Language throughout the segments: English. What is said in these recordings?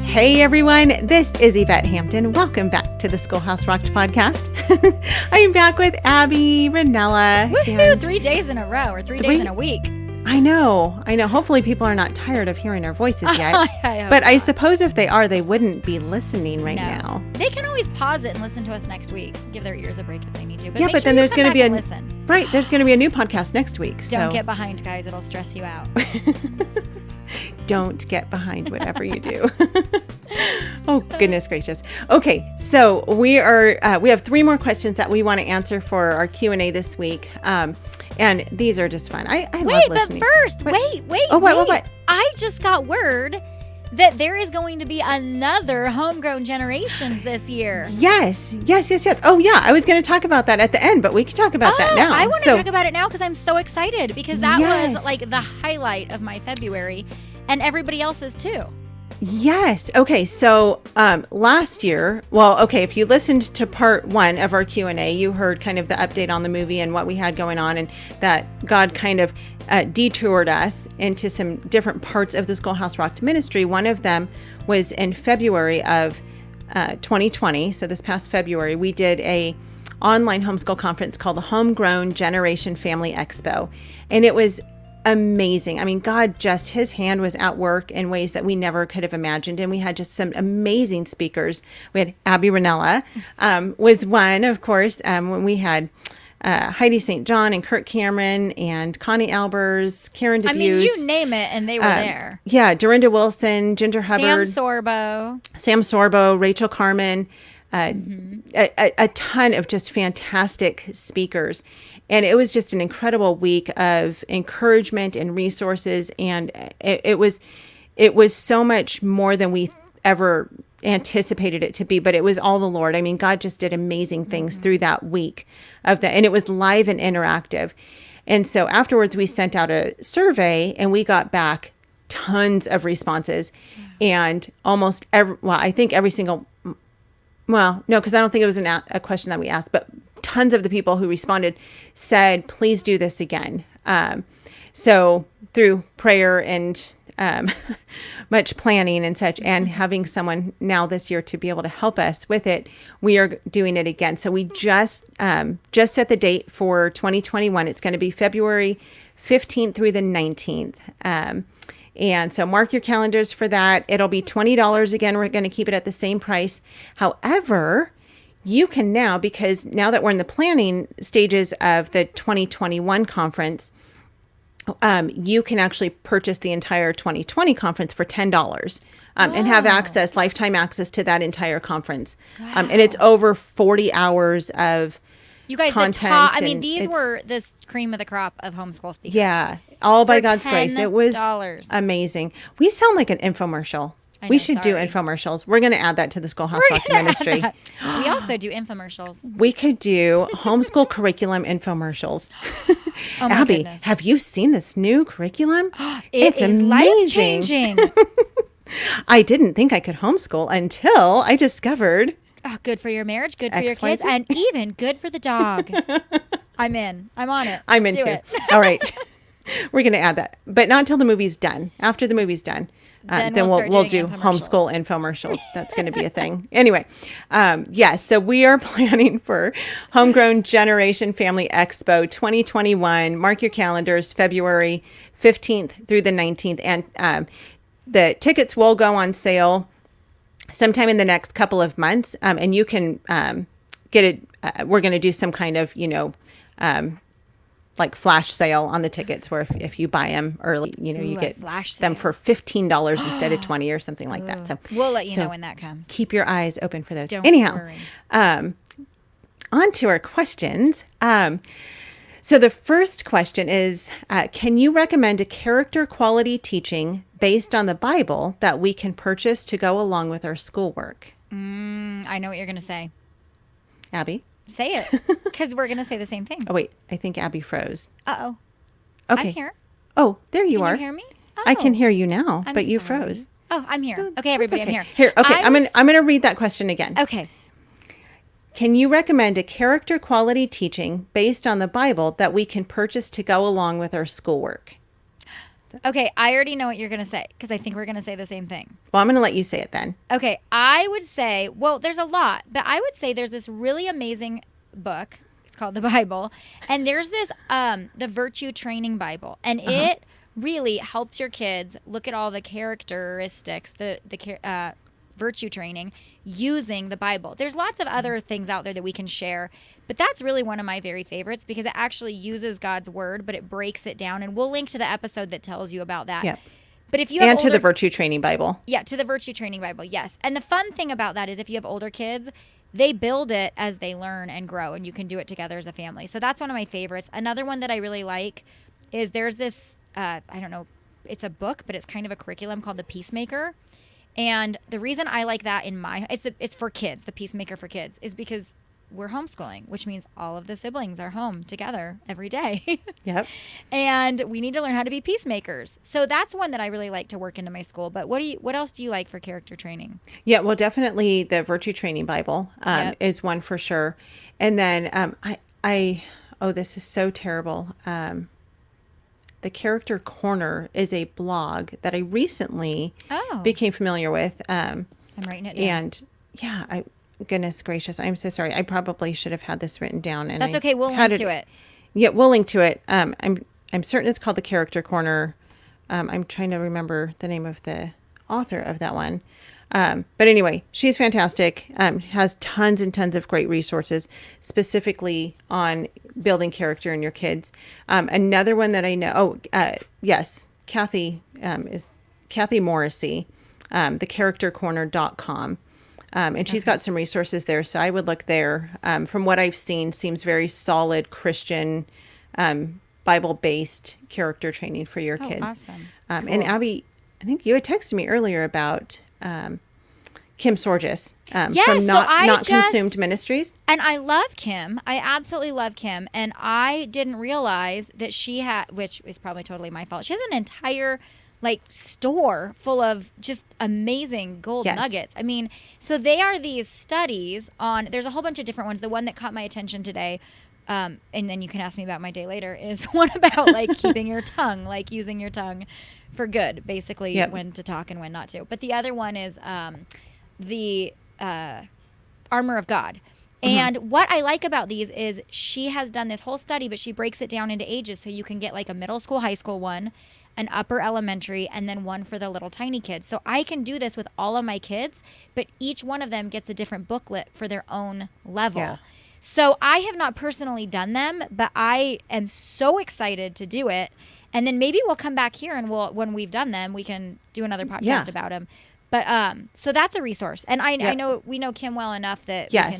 Hey everyone, this is Yvette Hampton. Welcome back to the Schoolhouse Rocked podcast. I am back with Abby Ranella. Woohoo! 3 days in a row, or three days in a week. I know. Hopefully people are not tired of hearing our voices yet. But I suppose if they are, they wouldn't be listening now. They can always pause it and listen to us next week. Give their ears a break if they need to. But then there's going to be there's going to be a new podcast next week. Don't get behind, guys. It'll stress you out. Don't get behind whatever you do. Oh, goodness gracious. Okay, so we have 3 more questions that we want to answer for our Q&A this week. And these are just fun. I love listening. Wait. Oh, what? I just got word that there is going to be another Homegrown Generations this year. Yes. Oh, yeah. I was going to talk about that at the end, but we can talk about that now. I want to talk about it now because I'm so excited because that was like the highlight of my February and everybody else's too. Yes. Okay. So last year, if you listened to part 1 of our Q&A, you heard kind of the update on the movie and what we had going on, and that God kind of detoured us into some different parts of the Schoolhouse Rocked ministry. One of them was in February of 2020. So this past February, we did a online homeschool conference called the Homegrown Generation Family Expo, and it was amazing. I mean, God his hand was at work in ways that we never could have imagined. And we had just some amazing speakers. We had Abby Ranella was one, of course, when we had Heidi St. John and Kurt Cameron and Connie Albers, Karen DeBuse. I mean, you name it, and they were there. Yeah, Dorinda Wilson, Ginger Hubbard. Sam Sorbo, Rachel Carmen, a ton of just fantastic speakers. And it was just an incredible week of encouragement and resources. And it was so much more than we ever anticipated it to be, but it was all the Lord. I mean, God just did amazing things through that week of that. And it was live and interactive. And so afterwards we sent out a survey and we got back tons of responses and almost I think every single, no, because I don't think it was a question that we asked, but tons of the people who responded said, please do this again. So through prayer and much planning and such, and having someone now this year to be able to help us with it, we are doing it again. So we just set the date for 2021. It's going to be February 15th through the 19th. And so mark your calendars for that. It'll be $20 again. We're going to keep it at the same price. However, you can now, because now that we're in the planning stages of the 2021 conference, you can actually purchase the entire 2020 conference for $10 and have lifetime access to that entire conference. Wow. And it's over 40 hours of you guys, content. These were the cream of the crop of homeschool speakers. Yeah, all by God's grace. It was amazing. We sound like an infomercial. We should do infomercials. We're going to add that to the Schoolhouse Rocked ministry. We also do infomercials. We could do homeschool curriculum infomercials. Oh my Abby, goodness. Have you seen this new curriculum? It's amazing. Life-changing. I didn't think I could homeschool until I discovered. Oh, good for your marriage, good for your kids, and even good for the dog. I'm in. I'm on it. I'm into it. All right. We're going to add that. But not until the movie's done. After the movie's done. Then we'll do homeschool infomercials. That's going to be a thing. Anyway, so we are planning for Homegrown Generation Family Expo 2021. Mark your calendars, February 15th through the 19th. And the tickets will go on sale sometime in the next couple of months. And you can get it. We're going to do some kind of, like flash sale on the tickets where if you buy them early, you get them for $15 instead of $20 or something like that. So we'll let you know when that comes. Keep your eyes open for those. Don't Anyhow, worry. On to our questions. So the first question is, can you recommend a character quality teaching based on the Bible that we can purchase to go along with our schoolwork? I know what you're going to say. Abby? Say it, because we're going to say the same thing. Oh, wait. I think Abby froze. Uh-oh. Okay. I'm here. Oh, there you are. Can you hear me? Oh. I can hear you now, but you sorry. froze. Oh, I'm here. Okay, everybody, okay. I'm here. Here, okay. I'm gonna read that question again. Okay. Can you recommend a character quality teaching based on the Bible that we can purchase to go along with our schoolwork? Okay, I already know what you're going to say because I think we're going to say the same thing. Well, I'm going to let you say it then. Okay, I would say, well, there's a lot, but I would say there's this really amazing book. It's called the Bible. And there's this, the Virtue Training Bible. And it really helps your kids look at all the characteristics, the virtue training using the Bible. There's lots of other things out there that we can share, but that's really one of my very favorites because it actually uses God's word, but it breaks it down. And we'll link to the episode that tells you about that. Yeah. But if you have to the Virtue Training Bible. Yeah, to the Virtue Training Bible, yes. And the fun thing about that is if you have older kids, they build it as they learn and grow, and you can do it together as a family. So that's one of my favorites. Another one that I really like is there's this, I don't know, it's a book, but it's kind of a curriculum called The Peacemaker. And the reason I like that it's for kids, The Peacemaker for Kids, is because we're homeschooling, which means all of the siblings are home together every day. Yep. And we need to learn how to be peacemakers. So that's one that I really like to work into my school. But what else do you like for character training? Yeah, well, definitely the Virtue Training Bible is one for sure. And then this is so terrible. The Character Corner is a blog that I recently became familiar with. I'm writing it down. And yeah, goodness gracious, I'm so sorry. I probably should have had this written down. And that's okay. We'll link to it. Yeah, we'll link to it. I'm certain it's called The Character Corner. I'm trying to remember the name of the author of that one. But anyway, she's fantastic. Has tons and tons of great resources specifically on building character in your kids. Another one that I know, yes, Kathy Morrissey, thecharactercorner.com. And she's got some resources there. So I would look there. From what I've seen, seems very solid Christian, Bible-based character training for your kids. Awesome. Cool. And Abby, I think you had texted me earlier about Kim Sorgis from Not Consumed Ministries. And I love Kim. I absolutely love Kim. And I didn't realize that she had, which is probably totally my fault. She has an entire store full of just amazing gold nuggets. I mean, so they are these studies on, there's a whole bunch of different ones. The one that caught my attention today, and then you can ask me about my day later, is one about keeping your tongue, using your tongue for good, basically when to talk and when not to. But the other one is the Armor of God. And what I like about these is she has done this whole study, but she breaks it down into ages. So you can get a middle school, high school one, an upper elementary, and then one for the little tiny kids. So I can do this with all of my kids, but each one of them gets a different booklet for their own level. Yeah. So I have not personally done them, but I am so excited to do it. And then maybe we'll come back here and when we've done them, we can do another podcast about them. But so that's a resource. And I know we know Kim well enough that we can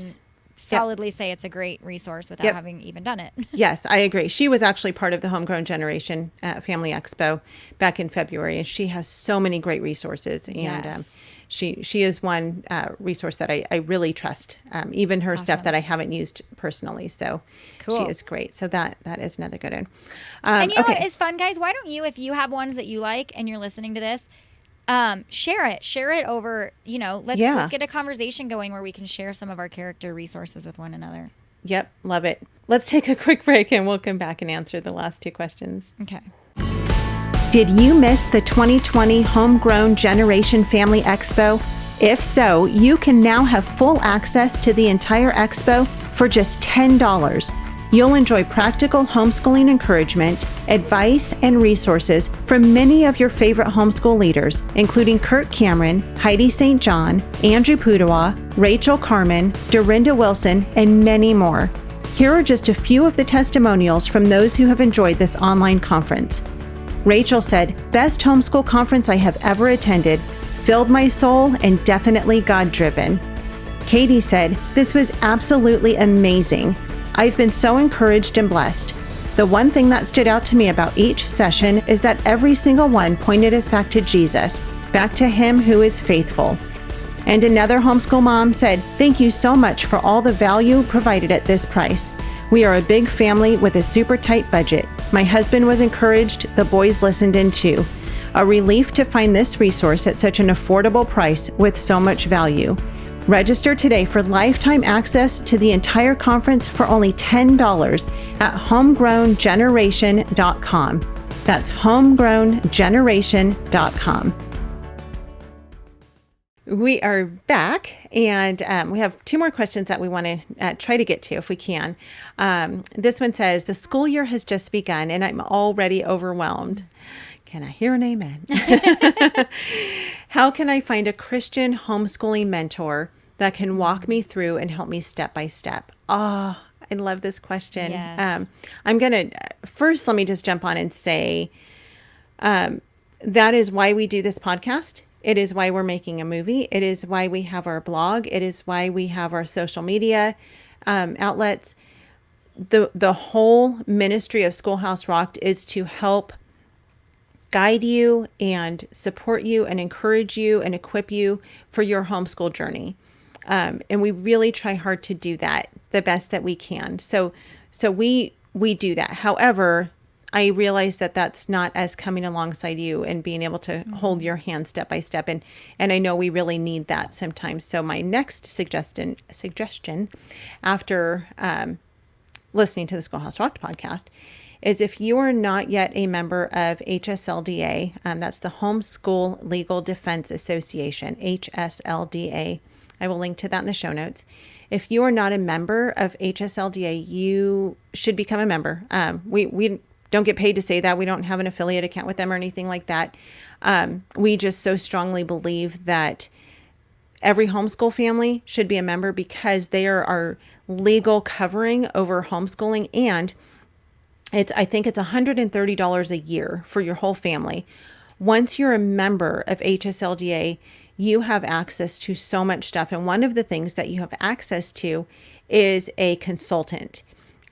solidly say it's a great resource without having even done it. Yes, I agree. She was actually part of the Homegrown Generation Family Expo back in February, and she has so many great resources. And she is one resource that I really trust, even her stuff that I haven't used personally. So she is great. So that is another good one. And you know what is fun, guys? Why don't you, if you have ones that you like and you're listening to this, share it over, let's get a conversation going where we can share some of our character resources with one another. Yep. Love it. Let's take a quick break and we'll come back and answer the last two questions. Okay. Did you miss the 2020 Homegrown Generation Family Expo? If so, you can now have full access to the entire expo for just $10. You'll enjoy practical homeschooling encouragement, advice, and resources from many of your favorite homeschool leaders, including Kirk Cameron, Heidi St. John, Andrew Pudawa, Rachel Carmen, Dorinda Wilson, and many more. Here are just a few of the testimonials from those who have enjoyed this online conference. Rachel said, "Best homeschool conference I have ever attended, filled my soul and definitely God-driven." Katie said, "This was absolutely amazing. I've been so encouraged and blessed. The one thing that stood out to me about each session is that every single one pointed us back to Jesus, back to Him who is faithful." And another homeschool mom said, "Thank you so much for all the value provided at this price. We are a big family with a super tight budget. My husband was encouraged, the boys listened in too. A relief to find this resource at such an affordable price with so much value. Register today for lifetime access to the entire conference for only $10 at homegrowngeneration.com. That's homegrowngeneration.com. We are back, and we have two more questions that we want to try to get to if we can. This one says, the school year has just begun, and I'm already overwhelmed. Can I hear an amen? How can I find a Christian homeschooling mentor that can walk me through and help me step by step? Oh, I love this question. Yes. I'm going to first, let me just jump on and say that is why we do this podcast. It is why we're making a movie. It is why we have our blog. It is why we have our social media outlets. The whole ministry of Schoolhouse Rocked is to help guide you and support you and encourage you and equip you for your homeschool journey. And we really try hard to do that the best that we can. So we do that. However, I realize that that's not as coming alongside you and being able to hold your hand step by step. And I know we really need that sometimes. So my next suggestion after listening to the Schoolhouse Rocked podcast is, if you are not yet a member of HSLDA, that's the Homeschool Legal Defense Association, HSLDA. I will link to that in the show notes. If you are not a member of HSLDA, you should become a member. We don't get paid to say that. We don't have an affiliate account with them or anything like that. We just so strongly believe that every homeschool family should be a member, because they are our legal covering over homeschooling. And I think it's $130 a year for your whole family. Once you're a member of HSLDA, you have access to so much stuff. And one of the things that you have access to is a consultant.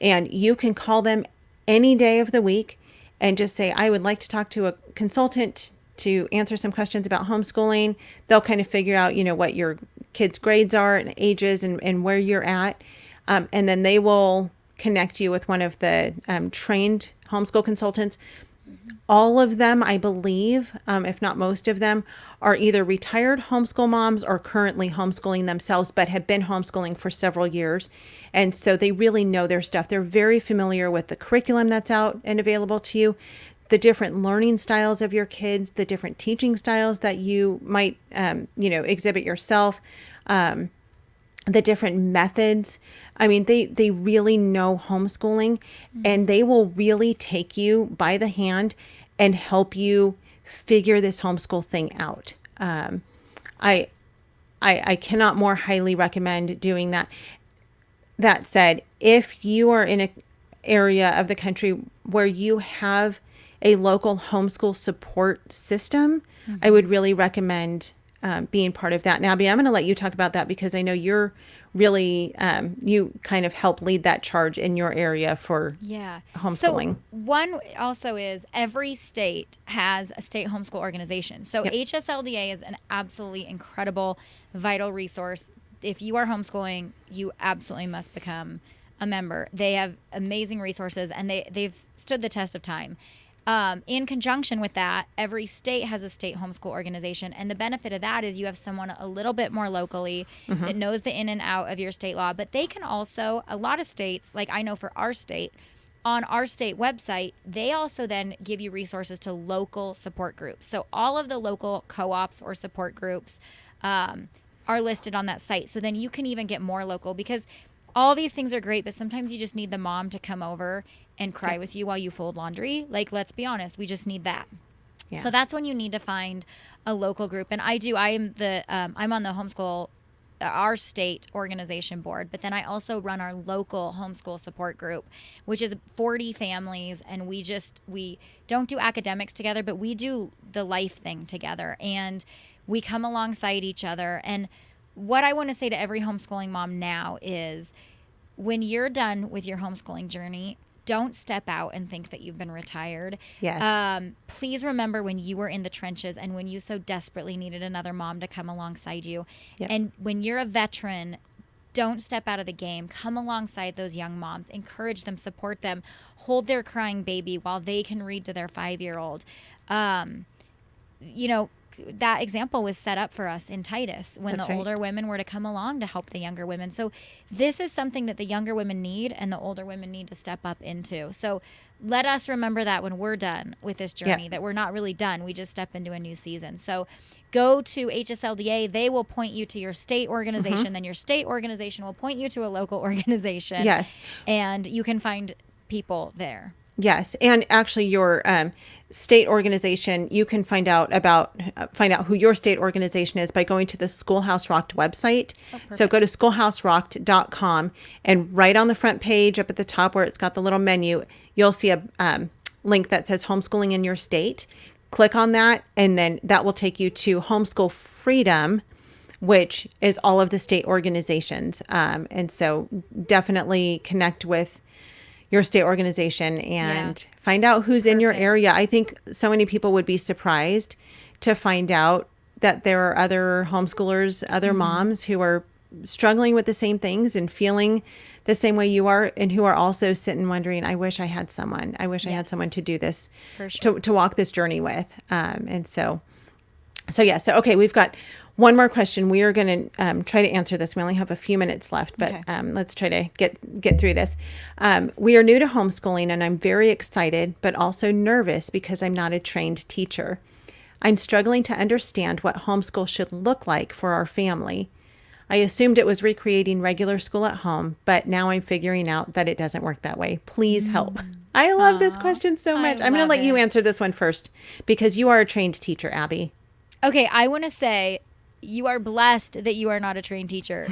And you can call them any day of the week and just say, I would like to talk to a consultant to answer some questions about homeschooling. They'll kind of figure out, what your kids' grades are and ages and where you're at. And then they will connect you with one of the trained homeschool consultants. All of them, I believe, if not most of them, are either retired homeschool moms or currently homeschooling themselves, but have been homeschooling for several years. And so they really know their stuff. They're very familiar with the curriculum that's out and available to you, the different learning styles of your kids, the different teaching styles that you might, exhibit yourself, the different methods. I mean, they really know homeschooling, and they will really take you by the hand and help you figure this homeschool thing out. I cannot more highly recommend doing that. That said, if you are in an area of the country where you have a local homeschool support system, I would really recommend being part of that. Now, Abby, I'm going to let you talk about that, because I know you're really, you kind of help lead that charge in your area for homeschooling. So one also is, every state has a state homeschool organization. So HSLDA is an absolutely incredible, vital resource. If you are homeschooling, you absolutely must become a member. They have amazing resources, and they've stood the test of time. In conjunction with that, every state has a state homeschool organization. And the benefit of that is you have someone a little bit more locally that knows the in and out of your state law. But they can also, a lot of states, like I know for our state, on our state website, they also then give you resources to local support groups. So all of the local co-ops or support groups are listed on that site. So then you can even get more local, because all these things are great, but sometimes you just need the mom to come over and cry with you while you fold laundry. Like, let's be honest, we just need that. Yeah. So that's when you need to find a local group. And I'm on the homeschool, our state organization board, but then I also run our local homeschool support group, which is 40 families. And we don't do academics together, but we do the life thing together, and we come alongside each other. And what I want to say to every homeschooling mom now is, when you're done with your homeschooling journey, don't step out and think that you've been retired. Yes. Please remember when you were in the trenches and when you so desperately needed another mom to come alongside you. Yep. And when you're a veteran, don't step out of the game. Come alongside those young moms. Encourage them, support them, hold their crying baby while they can read to their 5-year-old. that example was set up for us in Titus when That's the right. older women were to come along to help the younger women. So this is something that the younger women need and the older women need to step up into. So let us remember that when we're done with this journey, that we're not really done. We just step into a new season. So go to HSLDA. They will point you to your state organization. Then your state organization will point you to a local organization. Yes. And you can find people there. Yes, and actually, your state organization, you can find out who your state organization is by going to the Schoolhouse Rocked website. So go to schoolhouserocked.com, and right on the front page, up at the top where it's got the little menu, you'll see a link that says Homeschooling in Your State. Click on that, and then that will take you to Homeschool Freedom, which is all of the state organizations. And so definitely connect with your state organization and find out who's in your area. I think so many people would be surprised to find out that there are other homeschoolers, other moms who are struggling with the same things and feeling the same way you are, and who are also sitting wondering, I wish I had someone. I wish I had someone to do this, For sure. to walk this journey with. So okay, we've got one more question. We are going to try to answer this. We only have a few minutes left, but let's try to get through this. We are new to homeschooling, and I'm very excited, but also nervous because I'm not a trained teacher. I'm struggling to understand what homeschool should look like for our family. I assumed it was recreating regular school at home, but now I'm figuring out that it doesn't work that way. Please help. I love this question so much. I'm going to let you answer this one first because you are a trained teacher, Abby. Okay, I want to say you are blessed that you are not a trained teacher.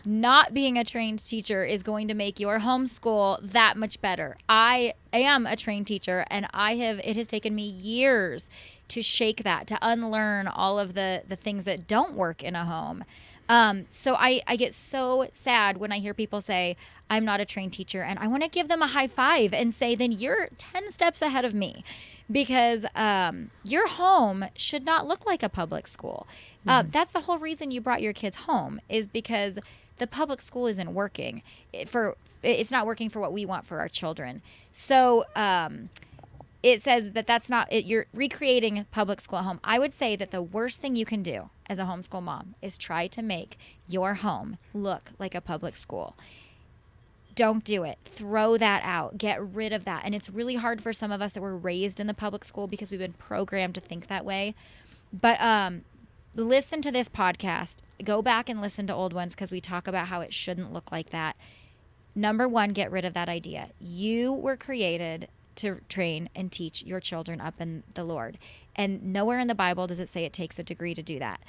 Not being a trained teacher is going to make your homeschool that much better. I am a trained teacher, and it has taken me years to shake that, to unlearn all of the things that don't work in a home. So I get so sad when I hear people say, I'm not a trained teacher, and I want to give them a high five and say, then you're 10 steps ahead of me, because your home should not look like a public school. That's the whole reason you brought your kids home, is because the public school isn't working it's not working for what we want for our children. So it says that's not it. You're recreating public school at home. I would say that the worst thing you can do as a homeschool mom is try to make your home look like a public school. Don't do it. Throw that out. Get rid of that. And it's really hard for some of us that were raised in the public school because we've been programmed to think that way. But listen to this podcast. Go back and listen to old ones, because we talk about how it shouldn't look like that. Number one, get rid of that idea. You were created to train and teach your children up in the Lord. And nowhere in the Bible does it say it takes a degree to do that.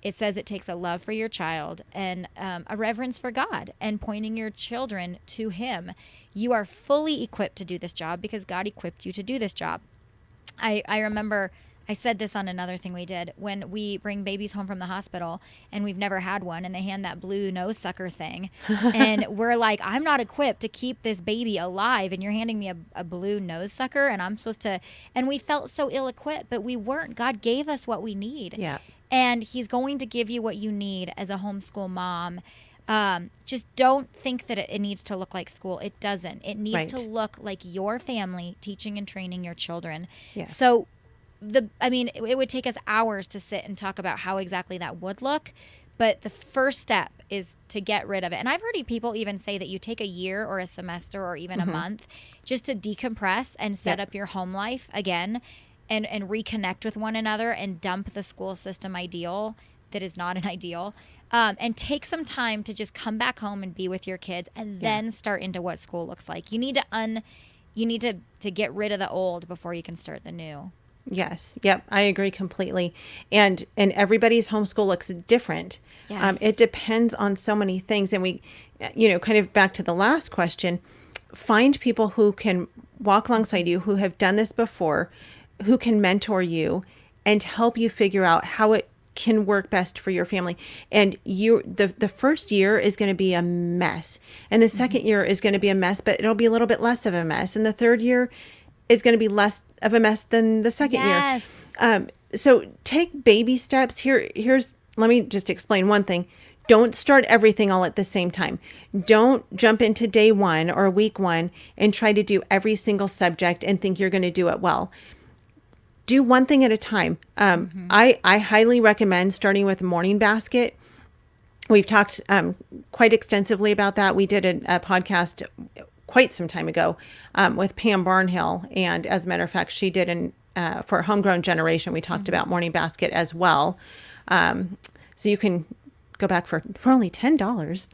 It says it takes a love for your child and a reverence for God and pointing your children to Him. You are fully equipped to do this job because God equipped you to do this job. I remember I said this on another thing we did when we bring babies home from the hospital and we've never had one, and they hand that blue nose sucker thing. And we're like, I'm not equipped to keep this baby alive, and you're handing me a blue nose sucker, and I'm supposed to, and we felt so ill-equipped, but we weren't. God gave us what we need. Yeah. And He's going to give you what you need as a homeschool mom. Just don't think that it needs to look like school. It doesn't. It needs to look like your family teaching and training your children. Yes. So it would take us hours to sit and talk about how exactly that would look. But the first step is to get rid of it. And I've heard people even say that you take a year or a semester or even a month just to decompress and set up your home life again. And reconnect with one another and dump the school system ideal that is not an ideal, and take some time to just come back home and be with your kids, and then start into what school looks like. You need to get rid of the old before you can start the new. Yes. Yep. I agree completely. And everybody's homeschool looks different. Yes. It depends on so many things. And we, kind of back to the last question, find people who can walk alongside you, who have done this before, who can mentor you and help you figure out how it can work best for your family. And the first year is going to be a mess. And the second year is going to be a mess, but it'll be a little bit less of a mess. And the third year is going to be less of a mess than the second year. So take baby steps. Let me just explain one thing. Don't start everything all at the same time. Don't jump into day one or week one and try to do every single subject and think you're going to do it well. do one thing at a time. I highly recommend starting with Morning Basket. We've talked quite extensively about that. We did a podcast quite some time ago with Pam Barnhill. And as a matter of fact, she did for Homegrown Generation, we talked about Morning Basket as well. So you can go back for only $10.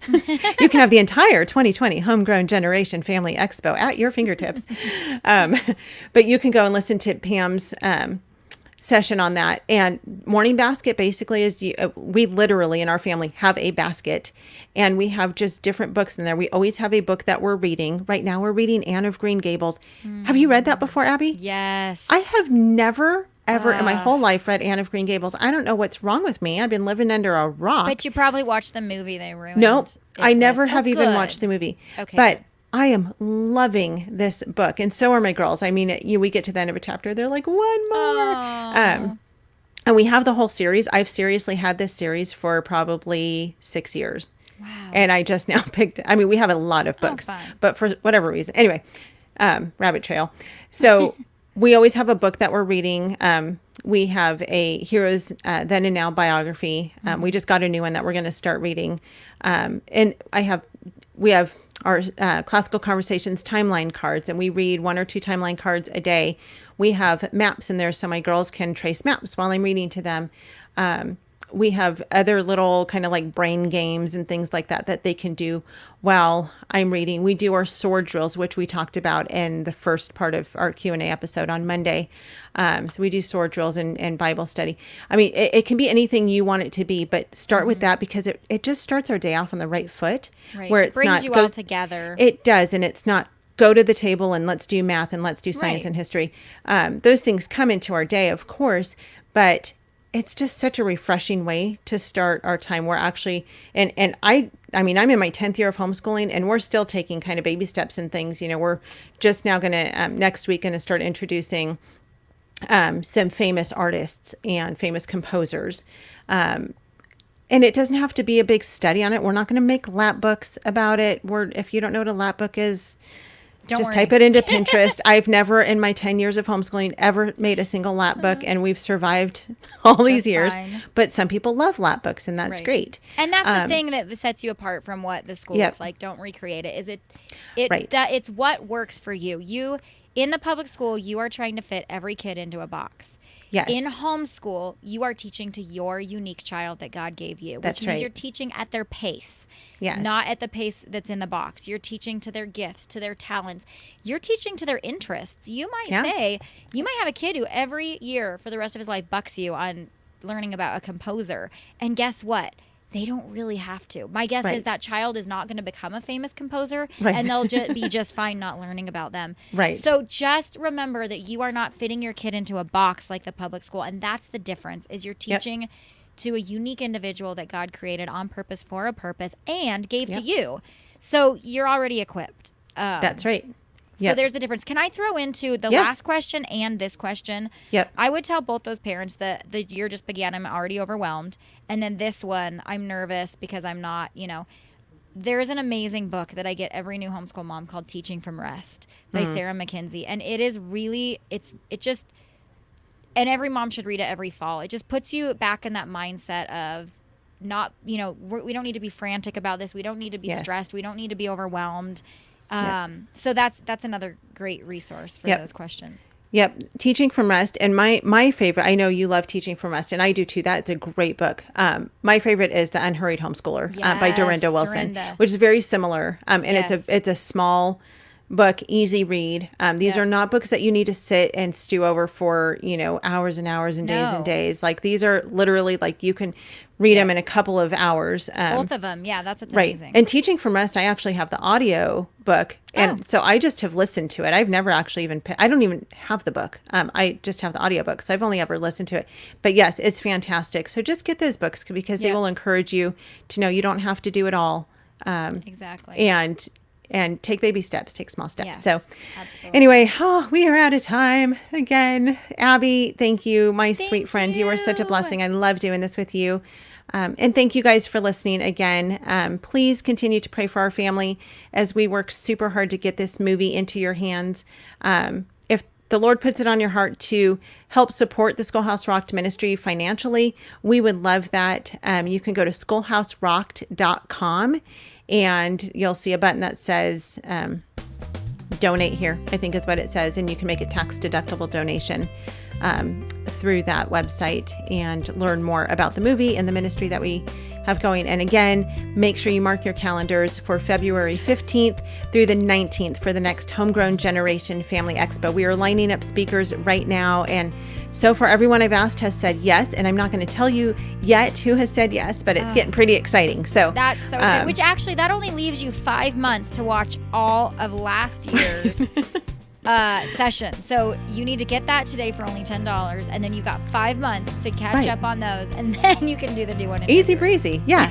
You can have the entire 2020 Homegrown Generation Family Expo at your fingertips. But you can go and listen to Pam's session on that. And Morning Basket basically is we literally in our family have a basket, and we have just different books in there. We always have a book that we're reading. Right now we're reading Anne of Green Gables. Have you read that before, Abby? Yes. I have never ever in my whole life read Anne of Green Gables. I don't know what's wrong with me. I've been living under a rock. But you probably watched the movie they ruined. Nope. I never Oh, have even good. watched the movie. Okay, But good. I am loving this book, and so are my girls. I mean, we get to the end of a chapter, they're like, one more. Oh. And we have the whole series. I've seriously had this series for probably 6 years. Wow. And I just now picked, I mean, we have a lot of books, fun. but for whatever reason, anyway, rabbit trail. So we always have a book that we're reading. We have a Heroes Then and Now biography. We just got a new one that we're going to start reading. And we have our Classical Conversations timeline cards, and we read 1 or 2 timeline cards a day. We have maps in there so my girls can trace maps while I'm reading to them. We have other little kind of like brain games and things like that they can do while I'm reading. We do our sword drills, which we talked about in the first part of our Q&A episode on Monday. So we do sword drills and Bible study. I mean, it can be anything you want it to be, but start with that because it just starts our day off on the right foot. Right. Where it's brings not you goes- all together. It does, and it's not go to the table and let's do math and let's do science Right. and history. Those things come into our day, of course, but it's just such a refreshing way to start our time. We're actually, and I mean, I'm in my 10th year of homeschooling, and we're still taking kind of baby steps and things. You know, we're just now going to, next week, going to start introducing some famous artists and famous composers. And it doesn't have to be a big study on it. We're not going to make lap books about it. If you don't know what a lap book is, Don't just worry. type it into Pinterest. I've never in my 10 years of homeschooling ever made a single lap book, and we've survived all these years. fine. But some people love lap books, and that's Right. great. And that's the thing that sets you apart from what the school Yep. looks like. Don't recreate it. Right. It's what works for you. You in the public school, you are trying to fit every kid into a box. Yes. In homeschool, you are teaching to your unique child that God gave you, That's which means right. you're teaching at their pace. Yes. Not at the pace that's in the box. You're teaching to their gifts, to their talents. You're teaching to their interests. You might Yeah. say, you might have a kid who every year for the rest of his life bucks you on learning about a composer. And guess what? They don't really have to. My guess Right. is that child is not going to become a famous composer, Right. and they'll be just fine not learning about them. Right. So just remember that you are not fitting your kid into a box like the public school, and that's the difference. Is you're Yep. teaching to a unique individual that God created on purpose for a purpose and gave to Yep. you. So you're already equipped. That's right. So Yep. there's the difference. Can I throw into the Yes. last question and this question? Yep. I would tell both those parents that the year just began, I'm already overwhelmed. And then this one, I'm nervous because I'm not, there's an amazing book that I get every new homeschool mom called Teaching from Rest by Sarah McKenzie. And it is really, and every mom should read it every fall. It just puts you back in that mindset of not, we don't need to be frantic about this. We don't need to be Yes. stressed. We don't need to be overwhelmed. Yep. So that's another great resource for Yep. those questions. Yep. Teaching from Rest. And my favorite, I know you love Teaching from Rest, and I do too. That's a great book. My favorite is The Unhurried Homeschooler by Yes, Dorinda Wilson, Dorinda. which is very similar. And Yes. it's a small book, easy read. These Yep. are not books that you need to sit and stew over for, hours and hours and days No. and days. Like these are literally like you can read them in a couple of hours. Both of them. Yeah, that's what's Right. amazing. And Teaching from Rest, I actually have the audio book. And Oh. so I just have listened to it. I've never actually I don't even have the book. I just have the audio book. So I've only ever listened to it. But yes, it's fantastic. So just get those books because they Yeah. will encourage you to know you don't have to do it all. Exactly. And take baby steps, take small steps. Yes, So absolutely. anyway, we are out of time again. Abby, thank you, my sweet friend. You are such a you. blessing. I love doing this with you. And thank you guys for listening again. Please continue to pray for our family as we work super hard to get this movie into your hands. the Lord puts it on your heart to help support the Schoolhouse Rocked ministry financially, we would love that. You can go to schoolhouserocked.com and you'll see a button that says donate here, I think is what it says. And you can make a tax deductible donation through that website and learn more about the movie and the ministry that we have going. And again, make sure you mark your calendars for February 15th through the 19th for the next Homegrown Generation Family Expo. We are lining up speakers right now. And so far, everyone I've asked has said yes. And I'm not going to tell you yet who has said yes, but it's getting pretty exciting. So that's so exciting. Which actually, that only leaves you 5 months to watch all of last year's session. So you need to get that today for only $10, and then you got 5 months to catch up on those, and then you can do the new one. Easy breezy. Yeah,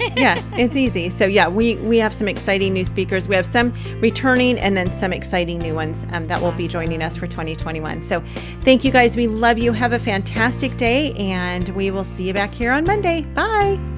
it's easy. So yeah, we have some exciting new speakers. We have some returning, and then some exciting new ones that will be joining us for 2021. So thank you guys. We love you. Have a fantastic day, and we will see you back here on Monday. Bye.